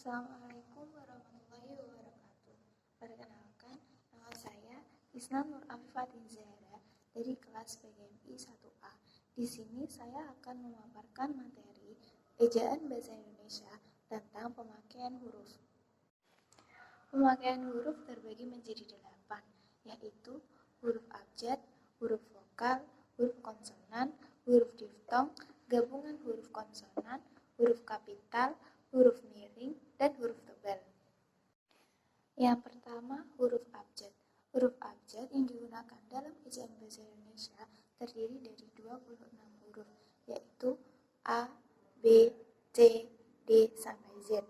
Assalamualaikum warahmatullahi wabarakatuh. Perkenalkan, nama saya Isna Nur Afifatin Zahra dari kelas PGMI 1A. Di sini saya akan memaparkan materi ejaan bahasa Indonesia tentang pemakaian huruf. Pemakaian huruf terbagi menjadi 8, yaitu huruf abjad, huruf vokal, huruf konsonan, huruf diftong, gabungan huruf konsonan, huruf kapital, huruf miring, dan huruf tebal. Yang pertama, huruf abjad. Huruf abjad yang digunakan dalam ejaan bahasa Indonesia terdiri dari 26 huruf, yaitu A, B, C, D, sampai Z.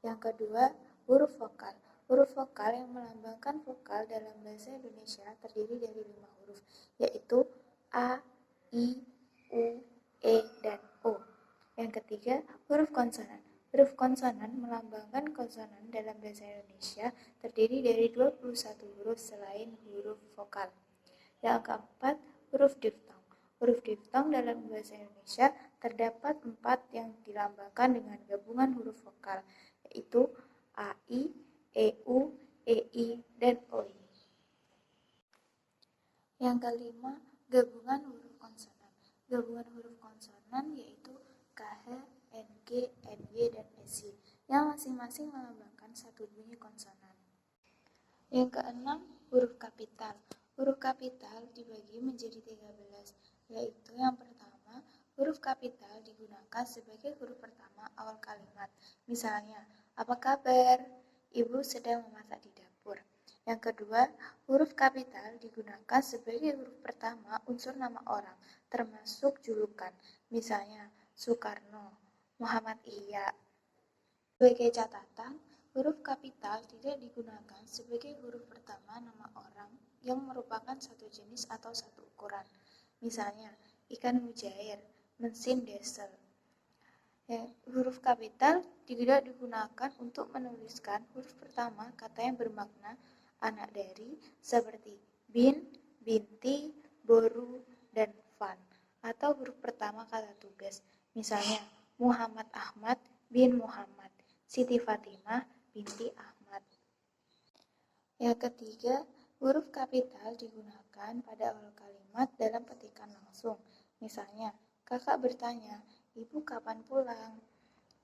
Yang kedua, huruf vokal. Huruf vokal yang melambangkan vokal dalam bahasa Indonesia terdiri dari 5 huruf, yaitu A, I, U, E, dan O. Yang ketiga, huruf konsonan. Huruf konsonan melambangkan konsonan dalam bahasa Indonesia terdiri dari 21 huruf selain huruf vokal. Yang keempat, huruf diftong. Huruf diftong dalam bahasa Indonesia terdapat 4 yang dilambangkan dengan gabungan huruf vokal, yaitu AI, EU, EI, dan OI. Yang kelima, gabungan huruf konsonan. Gabungan huruf konsonan yaitu KH, NG, NY, dan SY, yang masing-masing melambangkan satu bunyi konsonan. Yang keenam, huruf kapital. Huruf kapital dibagi menjadi 13, yaitu yang pertama, huruf kapital digunakan sebagai huruf pertama awal kalimat. Misalnya, apa kabar? Ibu sedang memasak di dapur. Yang kedua, huruf kapital digunakan sebagai huruf pertama unsur nama orang, termasuk julukan. Misalnya, Soekarno, Muhammad Ihya. Sebagai catatan, huruf kapital tidak digunakan sebagai huruf pertama nama orang yang merupakan satu jenis atau satu ukuran. Misalnya, ikan mujair, mesin diesel. Huruf kapital tidak digunakan untuk menuliskan huruf pertama kata yang bermakna anak dari, seperti bin, binti, boru, dan van, atau huruf pertama kata tugas. Misalnya, Muhammad Ahmad bin Muhammad, Siti Fatimah binti Ahmad. Yang ketiga, huruf kapital digunakan pada awal kalimat dalam petikan langsung. Misalnya, kakak bertanya, ibu kapan pulang?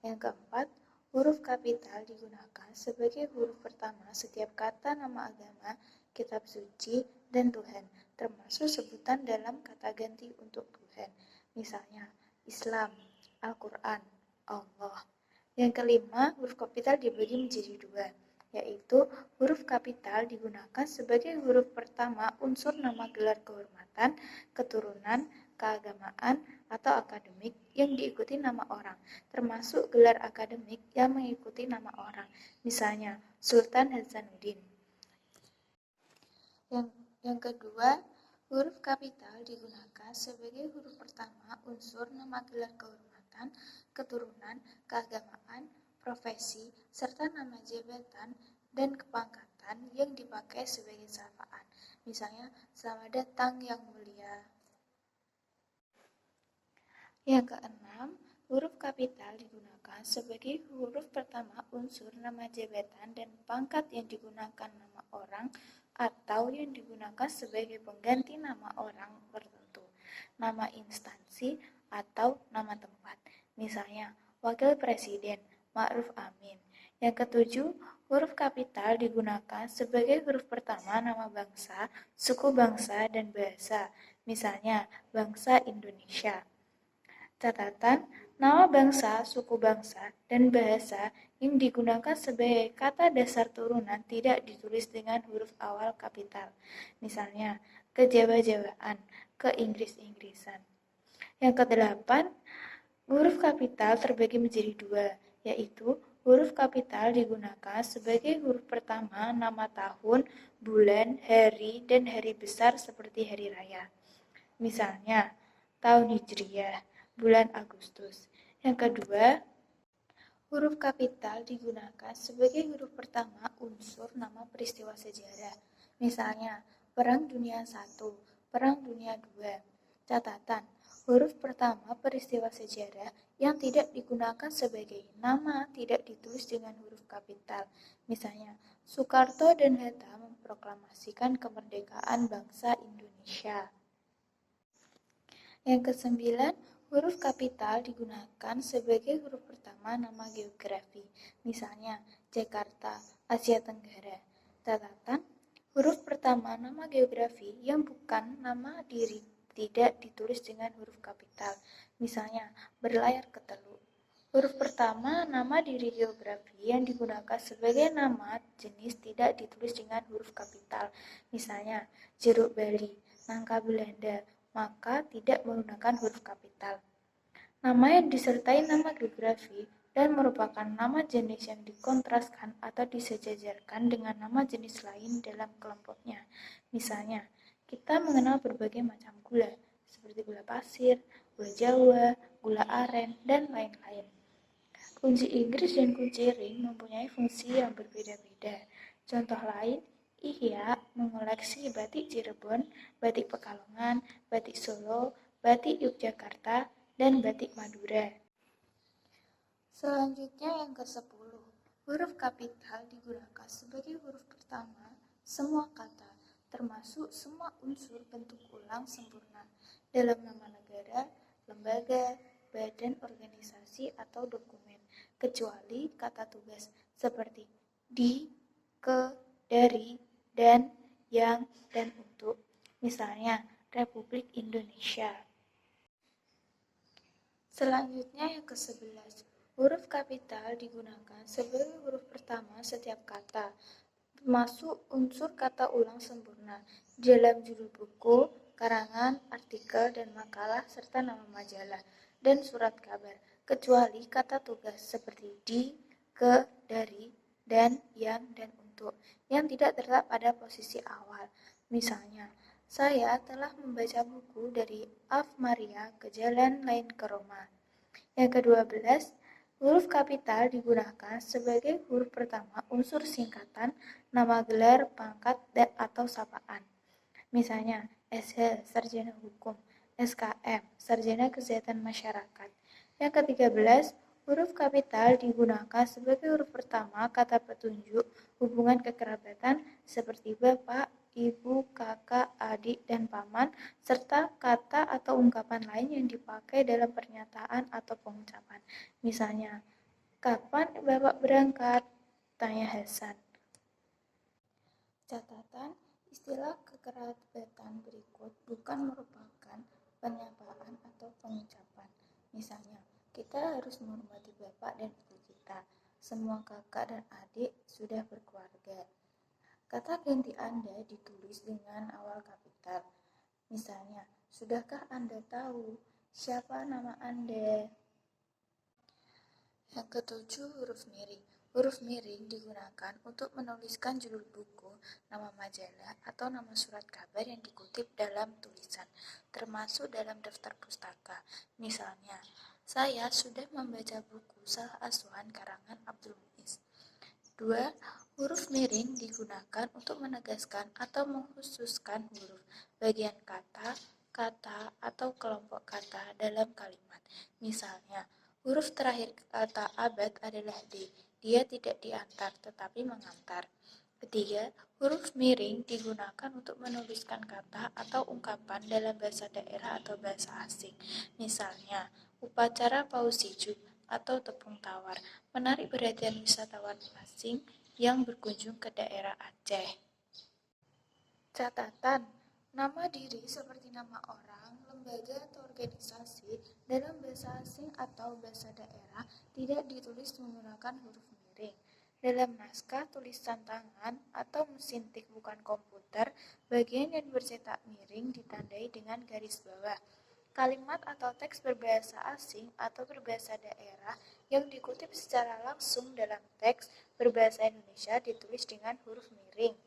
Yang keempat, huruf kapital digunakan sebagai huruf pertama setiap kata nama agama, kitab suci, dan Tuhan, termasuk sebutan dalam kata ganti untuk Tuhan. Misalnya, Islam, Al-Quran, Allah. Yang kelima, huruf kapital dibagi menjadi 2, yaitu huruf kapital digunakan sebagai huruf pertama unsur nama gelar kehormatan, keturunan, keagamaan, atau akademik yang diikuti nama orang, termasuk gelar akademik yang mengikuti nama orang. Misalnya, Sultan Hasanuddin. Yang kedua, huruf kapital digunakan sebagai huruf pertama unsur nama gelar kehormatan, keturunan, keagamaan, profesi, serta nama jabatan dan kepangkatan yang dipakai sebagai sapaan. Misalnya, selamat datang yang mulia. Yang keenam, huruf kapital digunakan sebagai huruf pertama unsur nama jabatan dan pangkat yang digunakan nama orang atau yang digunakan sebagai pengganti nama orang tertentu, nama instansi, atau nama tempat. Misalnya, Wakil Presiden, Ma'ruf Amin. Yang ketujuh, huruf kapital digunakan sebagai huruf pertama nama bangsa, suku bangsa, dan bahasa. Misalnya, bangsa Indonesia. Catatan, nama bangsa, suku bangsa, dan bahasa yang digunakan sebagai kata dasar turunan tidak ditulis dengan huruf awal kapital. Misalnya, ke Jawa-Jawaan, ke Inggris-Inggrisan. Yang kedelapan, huruf kapital terbagi menjadi 2, yaitu huruf kapital digunakan sebagai huruf pertama nama tahun, bulan, hari, dan hari besar seperti hari raya. Misalnya, tahun Hijriyah, bulan Agustus. Yang kedua, huruf kapital digunakan sebagai huruf pertama unsur nama peristiwa sejarah. Misalnya, Perang Dunia I, Perang Dunia II. Catatan, huruf pertama peristiwa sejarah yang tidak digunakan sebagai nama tidak ditulis dengan huruf kapital. Misalnya, Soekarto dan Hatta memproklamasikan kemerdekaan bangsa Indonesia. Yang kesembilan, huruf kapital digunakan sebagai huruf pertama nama geografi. Misalnya, Jakarta, Asia Tenggara. Catatan, huruf pertama nama geografi yang bukan nama diri tidak ditulis dengan huruf kapital. Misalnya, berlayar ke Teluk. Huruf pertama nama diri geografi yang digunakan sebagai nama jenis tidak ditulis dengan huruf kapital. Misalnya, jeruk Bali, nangka Belanda, maka tidak menggunakan huruf kapital. Nama yang disertai nama geografi dan merupakan nama jenis yang dikontraskan atau disejajarkan dengan nama jenis lain dalam kelompoknya. Misalnya, kita mengenal berbagai macam gula, seperti gula pasir, gula Jawa, gula aren, dan lain-lain. Kunci Inggris dan kunci ring mempunyai fungsi yang berbeda-beda. Contoh lain, Ihya mengoleksi batik Cirebon, batik Pekalongan, batik Solo, batik Yogyakarta, dan batik Madura. Selanjutnya yang ke-10. Huruf kapital digunakan sebagai huruf pertama semua kata, termasuk semua unsur bentuk ulang sempurna dalam nama negara, lembaga, badan organisasi atau dokumen, kecuali kata tugas seperti di, ke, dari, dan, yang, dan untuk. Misalnya, Republik Indonesia. Selanjutnya yang ke-11. Huruf kapital digunakan sebagai huruf pertama setiap kata, termasuk unsur kata ulang sempurna dalam judul buku, karangan, artikel, dan makalah, serta nama majalah dan surat kabar, kecuali kata tugas seperti di, ke, dari, dan, yang, dan untuk, yang tidak terletak pada posisi awal. Misalnya, saya telah membaca buku dari Ave Maria ke Jalan Lain ke Roma. Yang ke-12, huruf kapital digunakan sebagai huruf pertama unsur singkatan, nama gelar, pangkat, atau sapaan. Misalnya, SH, Sarjana Hukum, SKM, Sarjana Kesehatan Masyarakat. Yang ke-13, huruf kapital digunakan sebagai huruf pertama kata petunjuk hubungan kekerabatan seperti bapak, ibu, kakak, adik, dan paman, serta kata atau ungkapan lain yang dipakai dalam pernyataan atau pengucapan. Misalnya, kapan bapak berangkat? Tanya Hasan. Catatan, istilah kekerabatan berikut bukan merupakan penyapaan atau pengucapan. Misalnya, kita harus menghormati bapak dan ibu kita. Semua kakak dan adik sudah berkeluarga. Kata ganti Anda ditulis dengan awal kapital. Misalnya, sudahkah Anda tahu siapa nama Anda? Yang ke-7, huruf miring. Huruf miring digunakan untuk menuliskan judul buku, nama majalah, atau nama surat kabar yang dikutip dalam tulisan, termasuk dalam daftar pustaka. Misalnya, saya sudah membaca buku Salah Asuhan karangan Abdul Muiz. 2. Huruf miring digunakan untuk menegaskan atau mengkhususkan huruf, bagian kata, atau kelompok kata dalam kalimat. Misalnya, huruf terakhir kata abad adalah D. Dia tidak diantar tetapi mengantar. 3. Huruf miring digunakan untuk menuliskan kata atau ungkapan dalam bahasa daerah atau bahasa asing. Misalnya, upacara paus ijuk atau tepung tawar menarik perhatian wisatawan asing yang berkunjung ke daerah Aceh. Catatan, nama diri seperti nama orang, lembaga atau organisasi dalam bahasa asing atau bahasa daerah tidak ditulis menggunakan huruf miring. Dalam naskah tulisan tangan atau mesin tik bukan komputer, bagian yang bercetak miring ditandai dengan garis bawah. Kalimat atau teks berbahasa asing atau berbahasa daerah yang dikutip secara langsung dalam teks berbahasa Indonesia ditulis dengan huruf miring.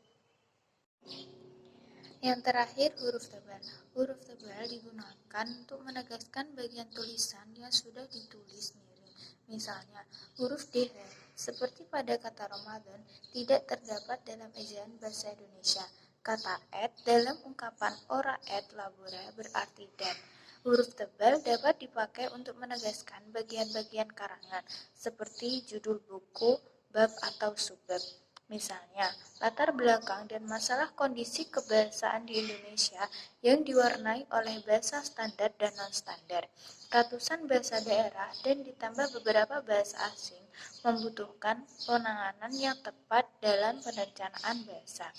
Yang terakhir, huruf tebal. Huruf tebal digunakan untuk menegaskan bagian tulisan yang sudah ditulis miring. Misalnya, huruf DH, seperti pada kata Ramadan, tidak terdapat dalam ejaan bahasa Indonesia. Kata et dalam ungkapan ora et labora berarti dan. Huruf tebal dapat dipakai untuk menegaskan bagian-bagian karangan, seperti judul buku, bab, atau subbab. Misalnya, latar belakang dan masalah kondisi kebahasaan di Indonesia yang diwarnai oleh bahasa standar dan non-standar, ratusan bahasa daerah, dan ditambah beberapa bahasa asing membutuhkan penanganan yang tepat dalam perencanaan bahasa.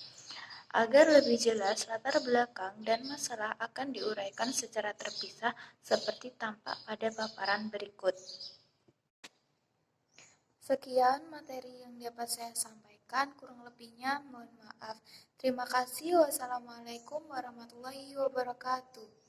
Agar lebih jelas, latar belakang dan masalah akan diuraikan secara terpisah seperti tampak pada paparan berikut. Sekian materi yang dapat saya sampaikan, kurang lebihnya mohon maaf. Terima kasih. Wassalamualaikum warahmatullahi wabarakatuh.